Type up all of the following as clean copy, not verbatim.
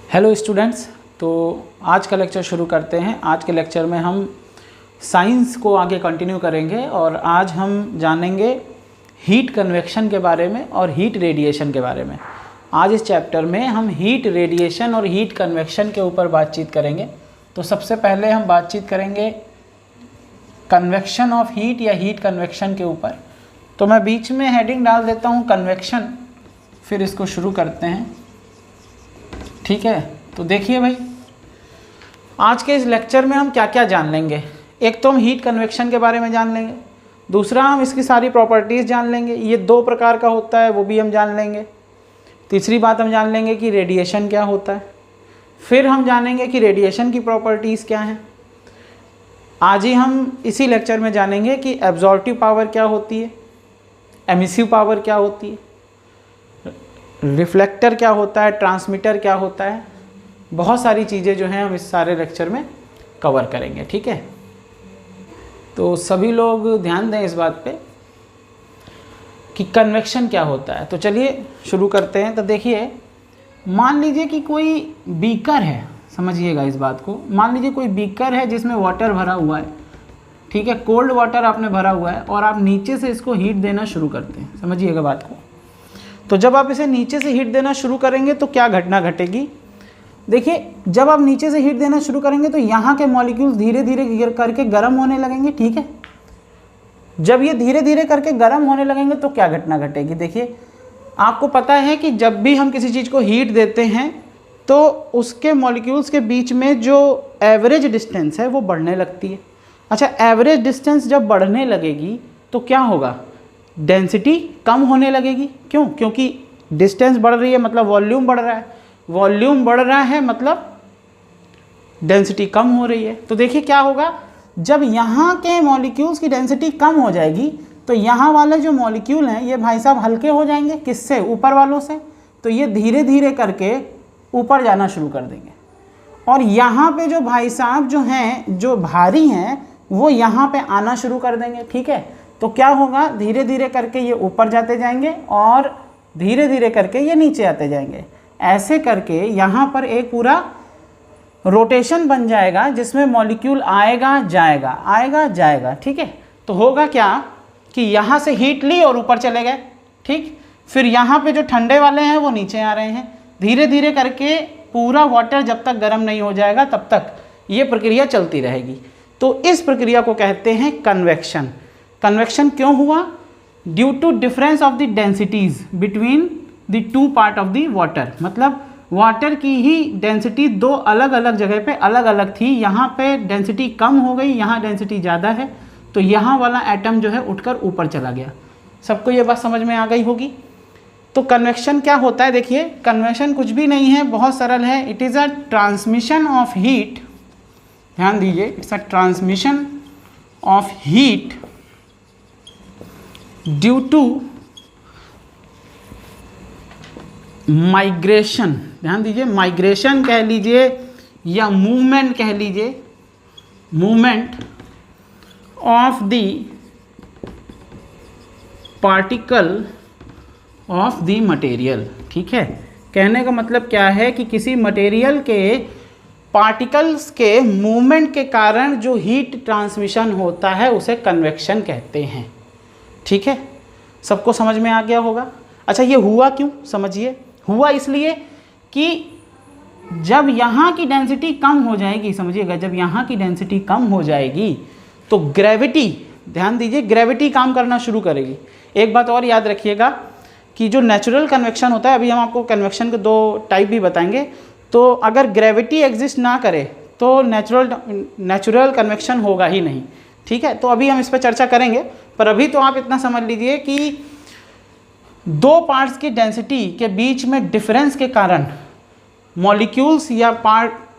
Hello students, तो आज का लेक्चर शुरू करते हैं। आज के लेक्चर में हम साइंस को आगे कंटिन्यू करेंगे और आज हम जानेंगे हीट कन्वेक्शन के बारे में और हीट रेडिएशन के बारे में। आज इस चैप्टर में हम हीट रेडिएशन और हीट कन्वेक्शन के ऊपर बातचीत करेंगे। तो सबसे पहले हम बातचीत करेंगे कन्वेक्शन ऑफ हीट या हीट कन्वेक्शन के ऊपर। तो मैं बीच में हेडिंग डाल देता हूँ कन्वेक्शन, फिर इसको शुरू करते हैं। ठीक है, तो देखिए भाई, आज के इस लेक्चर में हम क्या क्या जान लेंगे। एक तो हम हीट कन्वेक्शन के बारे में जान लेंगे, दूसरा हम इसकी सारी प्रॉपर्टीज़ जान लेंगे, ये दो प्रकार का होता है वो भी हम जान लेंगे। तीसरी बात हम जान लेंगे कि रेडिएशन क्या होता है, फिर हम जानेंगे कि रेडिएशन की प्रॉपर्टीज़ क्या हैं। आज ही हम इसी लेक्चर में जानेंगे कि एब्जॉर्प्टिव पावर क्या होती है, एमिसिव पावर क्या होती है, रिफ्लेक्टर क्या होता है, ट्रांसमीटर क्या होता है। बहुत सारी चीज़ें जो हैं हम इस सारे लेक्चर में कवर करेंगे। ठीक है, तो सभी लोग ध्यान दें इस बात पे कि कन्वेक्शन क्या होता है। तो चलिए शुरू करते हैं। तो देखिए, मान लीजिए कि कोई बीकर है, समझिएगा इस बात को। मान लीजिए कोई बीकर है जिसमें वाटर भरा हुआ है, ठीक है, कोल्ड वाटर आपने भरा हुआ है और आप नीचे से इसको हीट देना शुरू करते हैं। समझिएगा बात को। तो जब आप इसे नीचे से हीट देना शुरू करेंगे तो क्या घटना घटेगी। देखिए, जब आप नीचे से हीट देना शुरू करेंगे तो यहाँ के मॉलिक्यूल्स धीरे धीरे करके गर्म होने लगेंगे। ठीक है, जब ये धीरे धीरे करके गर्म होने लगेंगे तो क्या घटना घटेगी। देखिए, आपको पता है कि जब भी हम किसी चीज़ को हीट देते हैं तो उसके मॉलिक्यूल्स के बीच में जो एवरेज डिस्टेंस है वो बढ़ने लगती है। अच्छा, एवरेज डिस्टेंस जब बढ़ने लगेगी तो क्या होगा, डेंसिटी कम होने लगेगी। क्यों? क्योंकि डिस्टेंस बढ़ रही है मतलब वॉल्यूम बढ़ रहा है, वॉल्यूम बढ़ रहा है मतलब डेंसिटी कम हो रही है। तो देखिए क्या होगा, जब यहाँ के मॉलिक्यूल्स की डेंसिटी कम हो जाएगी तो यहाँ वाले जो मॉलिक्यूल हैं ये भाई साहब हल्के हो जाएंगे। किससे? ऊपर वालों से। तो ये धीरे धीरे करके ऊपर जाना शुरू कर देंगे और यहाँ पे जो भाई साहब जो हैं, जो भारी हैं, वो यहाँ पे आना शुरू कर देंगे। ठीक है, तो क्या होगा, धीरे धीरे करके ये ऊपर जाते जाएंगे और धीरे धीरे करके ये नीचे आते जाएंगे। ऐसे करके यहाँ पर एक पूरा रोटेशन बन जाएगा जिसमें मॉलिक्यूल आएगा जाएगा, आएगा जाएगा। ठीक है, तो होगा क्या कि यहाँ से हीट ली और ऊपर चले गए। ठीक, फिर यहाँ पे जो ठंडे वाले हैं वो नीचे आ रहे हैं। धीरे धीरे करके पूरा वाटर जब तक गर्म नहीं हो जाएगा तब तक ये प्रक्रिया चलती रहेगी। तो इस प्रक्रिया को कहते हैं कन्वेक्शन। कन्वेक्शन क्यों हुआ? Due to difference of the densities between the two part of the water. मतलब वाटर की ही डेंसिटी दो अलग अलग जगह पे अलग अलग थी। यहाँ पे डेंसिटी कम हो गई, यहाँ डेंसिटी ज़्यादा है, तो यहाँ वाला एटम जो है उठकर ऊपर चला गया। सबको ये बात समझ में आ गई होगी। तो कन्वेक्शन क्या होता है? देखिए, कन्वेक्शन कुछ भी नहीं है, बहुत सरल है। It is a transmission of heat, ध्यान दीजिए, it's a transmission of heat due to migration. ध्यान दीजिए, माइग्रेशन कह लीजिए या मूवमेंट कह लीजिए, movement of the particle of the material. ठीक है, कहने का मतलब क्या है कि किसी मटेरियल के पार्टिकल्स के मूवमेंट के कारण जो हीट ट्रांसमिशन होता है उसे कन्वेक्शन कहते हैं। ठीक है, सबको समझ में आ गया होगा। अच्छा, ये हुआ क्यों? समझिए, हुआ इसलिए कि जब यहाँ की डेंसिटी कम हो जाएगी, समझिएगा, जब यहाँ की डेंसिटी कम हो जाएगी तो ग्रेविटी, ध्यान दीजिए, ग्रेविटी काम करना शुरू करेगी। एक बात और याद रखिएगा कि जो नेचुरल कन्वेक्शन होता है, अभी हम आपको कन्वेक्शन के दो टाइप भी बताएंगे, तो अगर ग्रेविटी एग्जिस्ट ना करे तो नेचुरल कन्वेक्शन होगा ही नहीं। ठीक है, तो अभी हम इस पर चर्चा करेंगे, पर अभी तो आप इतना समझ लीजिए कि दो पार्ट्स की डेंसिटी के बीच में डिफरेंस के कारण मॉलिक्यूल्स या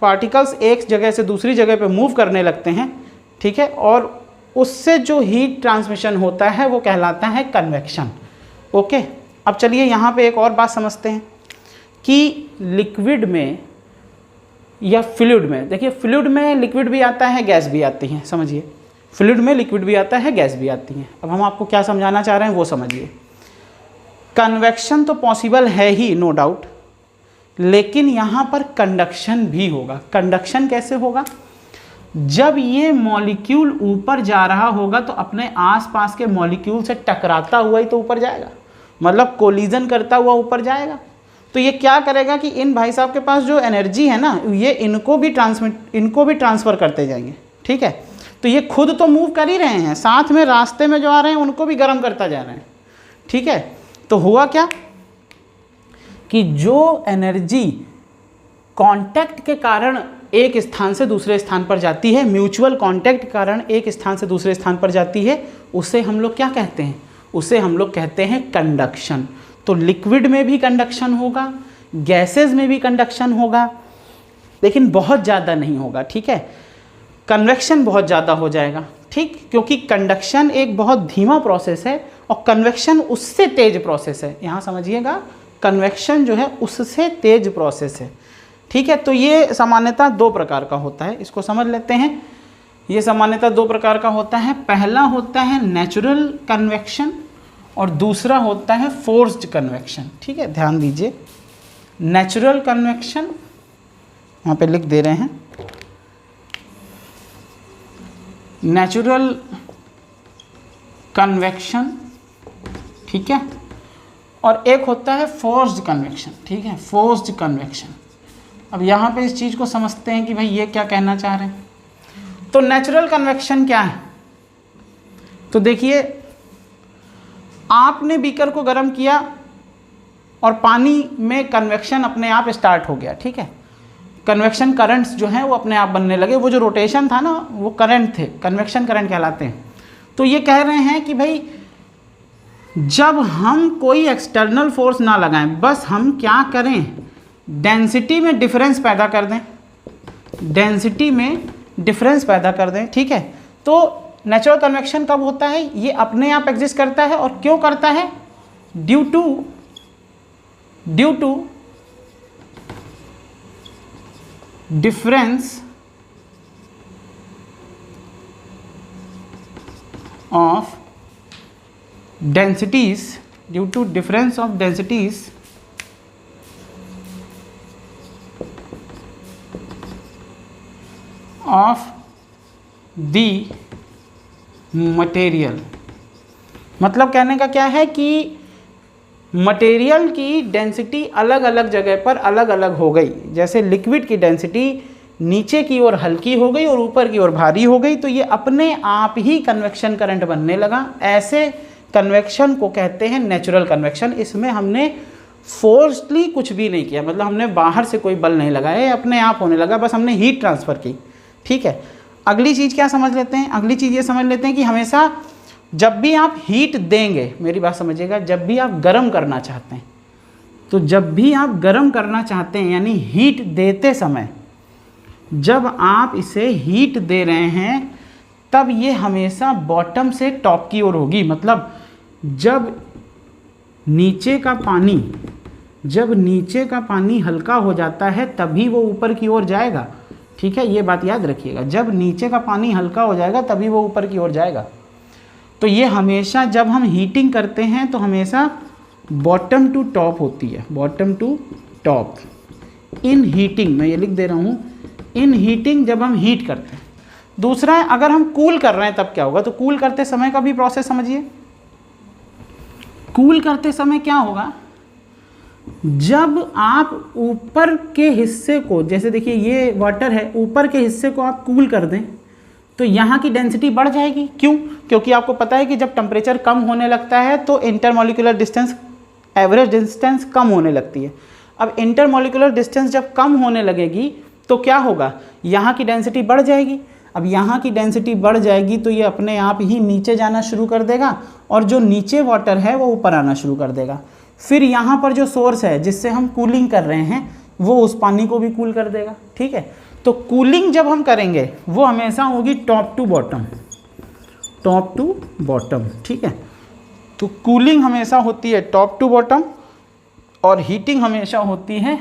पार्टिकल्स एक जगह से दूसरी जगह पे मूव करने लगते हैं। ठीक है, और उससे जो हीट ट्रांसमिशन होता है वो कहलाता है कन्वेक्शन। ओके, अब चलिए यहाँ पे एक और बात समझते हैं कि लिक्विड में या फ्लूइड में, देखिए फ्लूइड में लिक्विड भी आता है, गैस भी आती है। समझिए, फ्लूइड में लिक्विड भी आता है, गैस भी आती है। अब हम आपको क्या समझाना चाह रहे हैं वो समझिए। कन्वेक्शन तो पॉसिबल है ही, नो डाउट, लेकिन यहाँ पर कंडक्शन भी होगा। कंडक्शन कैसे होगा? जब ये मॉलिक्यूल ऊपर जा रहा होगा तो अपने आसपास के मॉलिक्यूल से टकराता हुआ ही तो ऊपर जाएगा, मतलब कोलिजन करता हुआ ऊपर जाएगा। तो ये क्या करेगा कि इन भाई साहब के पास जो एनर्जी है ना, ये इनको भी ट्रांसफ़र करते जाएंगे, ठीक है। तो ये खुद तो मूव कर ही रहे हैं, साथ में रास्ते में जो आ रहे हैं उनको भी गर्म करता जा रहे हैं, ठीक है। तो हुआ क्या कि जो एनर्जी कांटेक्ट के कारण एक स्थान से दूसरे स्थान पर जाती है, म्यूचुअल कांटेक्ट के कारण एक स्थान से दूसरे स्थान पर जाती है, उसे हम लोग क्या कहते हैं? उसे हम लोग कहते हैं कंडक्शन। तो लिक्विड में भी कंडक्शन होगा, गैसेस में भी कंडक्शन होगा, लेकिन बहुत ज़्यादा नहीं होगा, ठीक है। कन्वेक्शन बहुत ज़्यादा हो जाएगा, ठीक, क्योंकि कंडक्शन एक बहुत धीमा प्रोसेस है और कन्वेक्शन उससे तेज प्रोसेस है। यहाँ समझिएगा, कन्वेक्शन जो है उससे तेज प्रोसेस है, ठीक है। तो ये सामान्यतः दो प्रकार का होता है, इसको समझ लेते हैं। ये सामान्यतः दो प्रकार का होता है। पहला होता है नेचुरल कन्वेक्शन और दूसरा होता है फोर्स्ड कन्वेक्शन, ठीक है। ध्यान दीजिए, नेचुरल कन्वेक्शन यहाँ पे लिख दे रहे हैं, नेचुरल कन्वेक्शन, ठीक है। और एक होता है फोर्स्ड कन्वेक्शन, ठीक है, फोर्स्ड कन्वेक्शन। अब यहाँ पे इस चीज़ को समझते हैं कि भाई ये क्या कहना चाह रहे हैं। तो नेचुरल कन्वेक्शन क्या है? तो देखिए, आपने बीकर को गर्म किया और पानी में कन्वेक्शन अपने आप स्टार्ट हो गया, ठीक है। कन्वेक्शन करंट्स जो हैं वो अपने आप बनने लगे, वो जो रोटेशन था ना वो करंट थे, कन्वेक्शन करंट कहलाते हैं। तो ये कह रहे हैं कि भाई जब हम कोई एक्सटर्नल फोर्स ना लगाएं, बस हम क्या करें, डेंसिटी में डिफरेंस पैदा कर दें, डेंसिटी में डिफरेंस पैदा कर दें, ठीक है। तो नेचुरल कन्वेक्शन कब होता है? ये अपने आप एग्जिस्ट करता है। और क्यों करता है? Due to difference of densities, due to difference of densities of the material। मतलब कहने का क्या है कि मटेरियल की डेंसिटी अलग अलग जगह पर अलग अलग हो गई। जैसे लिक्विड की डेंसिटी नीचे की ओर हल्की हो गई और ऊपर की ओर भारी हो गई, तो ये अपने आप ही कन्वेक्शन करंट बनने लगा। ऐसे कन्वेक्शन को कहते हैं नेचुरल कन्वेक्शन। इसमें हमने फोर्सली कुछ भी नहीं किया, मतलब हमने बाहर से कोई बल नहीं लगाया, अपने आप होने लगा, बस हमने हीट ट्रांसफ़र की, ठीक है। अगली चीज़ क्या समझ लेते हैं? अगली चीज़ ये समझ लेते हैं कि हमेशा जब भी आप हीट देंगे, मेरी बात समझिएगा, जब भी आप गर्म करना चाहते हैं, तो जब भी आप गर्म करना चाहते हैं यानी हीट देते समय जब आप इसे हीट दे रहे हैं, तब ये हमेशा बॉटम से टॉप की ओर होगी। मतलब जब नीचे का पानी हल्का हो जाता है तभी वो ऊपर की ओर जाएगा, ठीक है। ये बात याद रखिएगा, जब नीचे का पानी हल्का हो जाएगा तभी वो ऊपर की ओर जाएगा। तो ये हमेशा जब हम हीटिंग करते हैं तो हमेशा बॉटम टू टॉप होती है, bottom to top. In heating, मैं ये लिख दे रहा हूँ, इन हीटिंग जब हम हीट करते हैं। दूसरा है, अगर हम कूल कर रहे हैं तब क्या होगा? तो कूल करते समय का भी प्रोसेस समझिए। कूल करते समय क्या होगा? जब आप ऊपर के हिस्से को, जैसे देखिए ये वाटर है, ऊपर के हिस्से को आप कूल कर दें तो यहाँ की डेंसिटी बढ़ जाएगी। क्यों? क्योंकि आपको पता है कि जब टेम्परेचर कम होने लगता है तो इंटरमॉलिक्यूलर डिस्टेंस, एवरेज डिस्टेंस कम होने लगती है। अब इंटरमॉलिक्यूलर डिस्टेंस जब कम होने लगेगी तो क्या होगा? यहाँ की डेंसिटी बढ़ जाएगी। अब यहाँ की डेंसिटी बढ़ जाएगी तो ये अपने आप ही नीचे जाना शुरू कर देगा और जो नीचे वाटर है वो ऊपर आना शुरू कर देगा। फिर यहाँ पर जो सोर्स है जिससे हम कूलिंग कर रहे हैं वो उस पानी को भी कूल कर देगा, ठीक है। तो कूलिंग जब हम करेंगे वो हमेशा होगी top to bottom, top to bottom, ठीक है। तो कूलिंग हमेशा होती है टॉप टू बॉटम और हीटिंग हमेशा होती है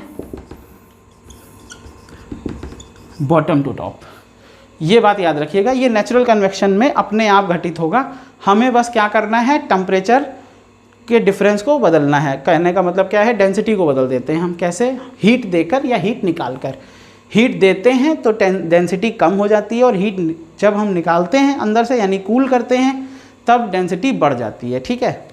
बॉटम टू टॉप। ये बात याद रखिएगा, ये नेचुरल कन्वेक्शन में अपने आप घटित होगा। हमें बस क्या करना है, टेम्परेचर के डिफरेंस को बदलना है। कहने का मतलब क्या है, डेंसिटी को बदल देते हैं हम। कैसे? हीट देकर या हीट निकाल कर। हीट देते हैं तो डेंसिटी कम हो जाती है, और हीट जब हम निकालते हैं अंदर से यानी कूल करते हैं तब डेंसिटी बढ़ जाती है। ठीक है,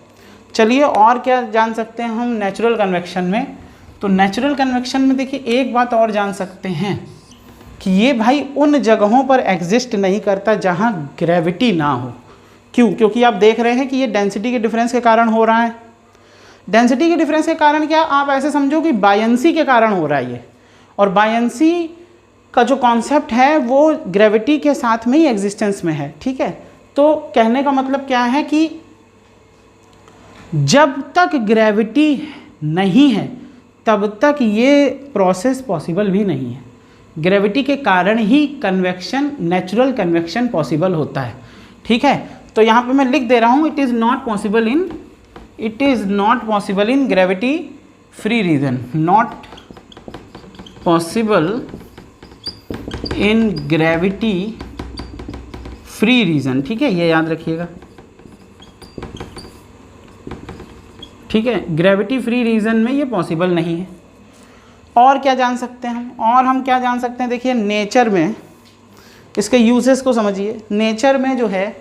चलिए और क्या जान सकते हैं हम नेचुरल कन्वेक्शन में। तो नेचुरल कन्वेक्शन में देखिए एक बात और जान सकते हैं कि ये भाई उन जगहों पर एग्जिस्ट नहीं करता जहाँ ग्रेविटी ना हो। क्यों? क्योंकि आप देख रहे हैं कि ये डेंसिटी के डिफरेंस के कारण हो रहा है। डेंसिटी के डिफरेंस के कारण क्या, आप ऐसे समझो कि बायंसी के कारण हो रहा है ये। और बायंसी का जो कॉन्सेप्ट है वो ग्रेविटी के साथ में ही एग्जिस्टेंस में है। ठीक है, तो कहने का मतलब क्या है कि जब तक ग्रेविटी नहीं है तब तक ये प्रोसेस पॉसिबल भी नहीं है। ग्रेविटी के कारण ही कन्वेक्शन, नेचुरल कन्वेक्शन पॉसिबल होता है। ठीक है, तो यहाँ पे मैं लिख दे रहा हूँ, it is not possible in gravity free region, not possible in gravity free region. ठीक है, ये याद रखिएगा। ठीक है, ग्रेविटी फ्री रीजन में ये पॉसिबल नहीं है। और क्या जान सकते हैं हम? और हम क्या जान सकते हैं, देखिए नेचर में इसके यूजेस को समझिए। नेचर में जो है,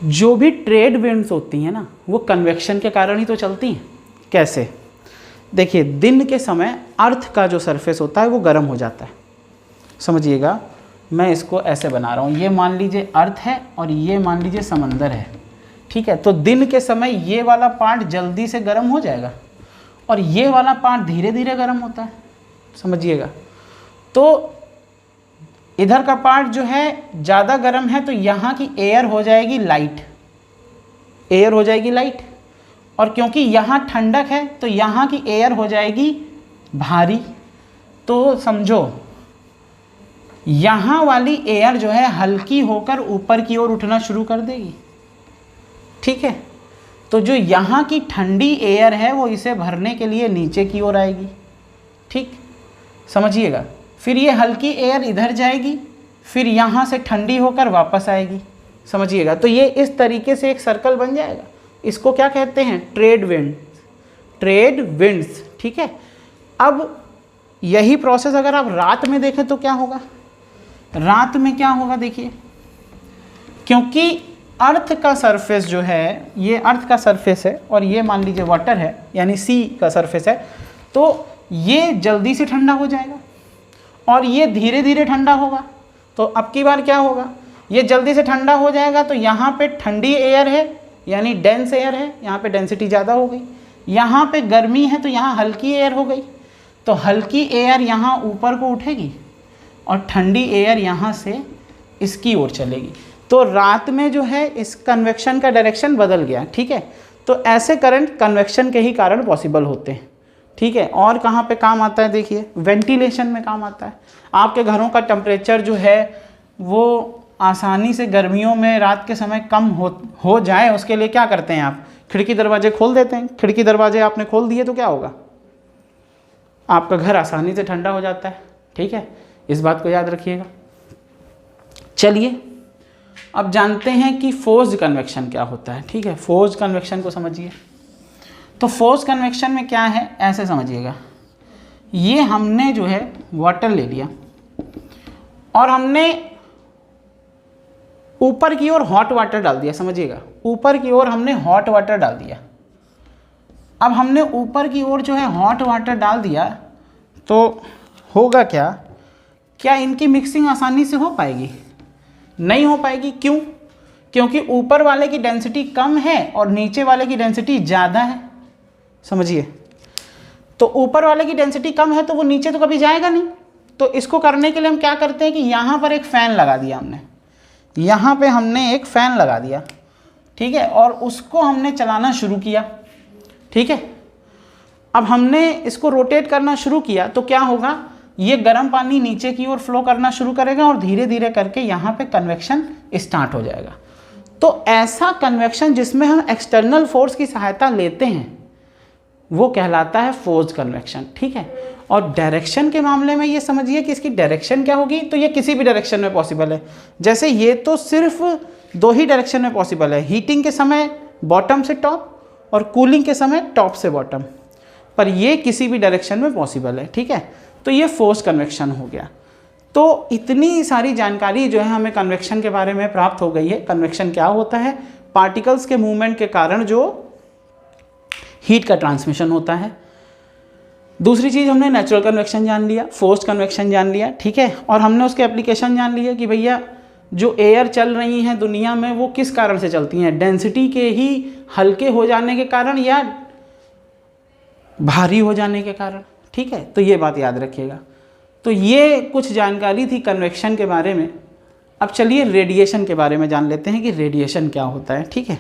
जो भी ट्रेड विंड्स होती हैं ना, वो कन्वेक्शन के कारण ही तो चलती हैं। कैसे? देखिए दिन के समय अर्थ का जो सरफेस होता है वो गर्म हो जाता है। समझिएगा, मैं इसको ऐसे बना रहा हूँ, ये मान लीजिए अर्थ है और ये मान लीजिए समंदर है। ठीक है, तो दिन के समय ये वाला पार्ट जल्दी से गर्म हो जाएगा और ये वाला पार्ट धीरे धीरे गर्म होता है। समझिएगा, तो इधर का पार्ट जो है ज़्यादा गर्म है तो यहाँ की एयर हो जाएगी लाइट, एयर हो जाएगी लाइट। और क्योंकि यहाँ ठंडक है तो यहाँ की एयर हो जाएगी भारी। तो समझो यहाँ वाली एयर जो है हल्की होकर ऊपर की ओर उठना शुरू कर देगी। ठीक है, तो जो यहाँ की ठंडी एयर है वो इसे भरने के लिए नीचे की ओर आएगी। ठीक, समझिएगा, फिर ये हल्की एयर इधर जाएगी, फिर यहाँ से ठंडी होकर वापस आएगी। समझिएगा, तो ये इस तरीके से एक सर्कल बन जाएगा। इसको क्या कहते हैं? Trade winds. ठीक है, अब यही प्रोसेस अगर आप रात में देखें तो क्या होगा? रात में क्या होगा देखिए, क्योंकि अर्थ का सरफेस जो है, ये अर्थ का सरफेस है और ये मान लीजिए वाटर है यानी सी का सरफेस है, तो ये जल्दी से ठंडा हो जाएगा और ये धीरे धीरे ठंडा होगा। तो अब की बार क्या होगा, ये जल्दी से ठंडा हो जाएगा तो यहाँ पे ठंडी एयर है यानी डेंस एयर है, यहाँ पे डेंसिटी ज़्यादा हो गई। यहाँ पे गर्मी है तो यहाँ हल्की एयर हो गई, तो हल्की एयर यहाँ ऊपर को उठेगी और ठंडी एयर यहाँ से इसकी ओर चलेगी। तो रात में जो है इस कन्वेक्शन का डायरेक्शन बदल गया। ठीक है, तो ऐसे करंट कन्वेक्शन के ही कारण पॉसिबल होते हैं। ठीक है, और कहाँ पे काम आता है देखिए, वेंटिलेशन में काम आता है। आपके घरों का टेम्परेचर जो है वो आसानी से गर्मियों में रात के समय कम हो जाए, उसके लिए क्या करते हैं आप? खिड़की दरवाजे खोल देते हैं। खिड़की दरवाजे आपने खोल दिए तो क्या होगा? आपका घर आसानी से ठंडा हो जाता है। ठीक है, इस बात को याद रखिएगा। चलिए अब जानते हैं कि फोर्स्ड कन्वेक्शन क्या होता है। ठीक है, फोर्स्ड कन्वेक्शन को समझिए। तो फोर्स्ड कन्वेक्शन में क्या है, ऐसे समझिएगा, ये हमने जो है वाटर ले लिया और हमने ऊपर की ओर हॉट वाटर डाल दिया। समझिएगा, ऊपर की ओर हमने हॉट वाटर डाल दिया। अब हमने ऊपर की ओर जो है हॉट वाटर डाल दिया तो होगा क्या, क्या इनकी मिक्सिंग आसानी से हो पाएगी? नहीं हो पाएगी। क्यों? क्योंकि ऊपर वाले की डेंसिटी कम है और नीचे वाले की डेंसिटी ज़्यादा है। समझिए, तो ऊपर वाले की डेंसिटी कम है तो वो नीचे तो कभी जाएगा नहीं। तो इसको करने के लिए हम क्या करते हैं कि यहाँ पर एक फ़ैन लगा दिया हमने, यहाँ पे हमने एक फ़ैन लगा दिया। ठीक है, और उसको हमने चलाना शुरू किया। ठीक है, अब हमने इसको रोटेट करना शुरू किया तो क्या होगा, ये गर्म पानी नीचे की ओर फ्लो करना शुरू करेगा और धीरे धीरे करके यहाँ पे कन्वेक्शन स्टार्ट हो जाएगा। तो ऐसा कन्वेक्शन जिसमें हम एक्सटर्नल फोर्स की सहायता लेते हैं वो कहलाता है फोर्स्ड कन्वेक्शन। ठीक है, और डायरेक्शन के मामले में ये समझिए कि इसकी डायरेक्शन क्या होगी, तो ये किसी भी डायरेक्शन में पॉसिबल है। जैसे ये तो सिर्फ दो ही डायरेक्शन में पॉसिबल है, हीटिंग के समय बॉटम से टॉप और कूलिंग के समय टॉप से बॉटम, पर ये किसी भी डायरेक्शन में पॉसिबल है, ठीक है। तो ये फोर्स कन्वेक्शन हो गया। तो इतनी सारी जानकारी जो है हमें कन्वेक्शन के बारे में प्राप्त हो गई है। कन्वेक्शन क्या होता है? पार्टिकल्स के मूवमेंट के कारण जो हीट का ट्रांसमिशन होता है। दूसरी चीज़, हमने नेचुरल कन्वेक्शन जान लिया, फोर्स्ड कन्वेक्शन जान लिया, ठीक है। और हमने उसके एप्लीकेशन जान लिया कि भैया जो एयर चल रही हैं दुनिया में वो किस कारण से चलती हैं, डेंसिटी के ही हल्के हो जाने के कारण या भारी हो जाने के कारण, ठीक है। तो ये बात याद रखिएगा। तो ये कुछ जानकारी थी कन्वेक्शन के बारे में। अब चलिए रेडिएशन के बारे में जान लेते हैं कि रेडिएशन क्या होता है, ठीक है।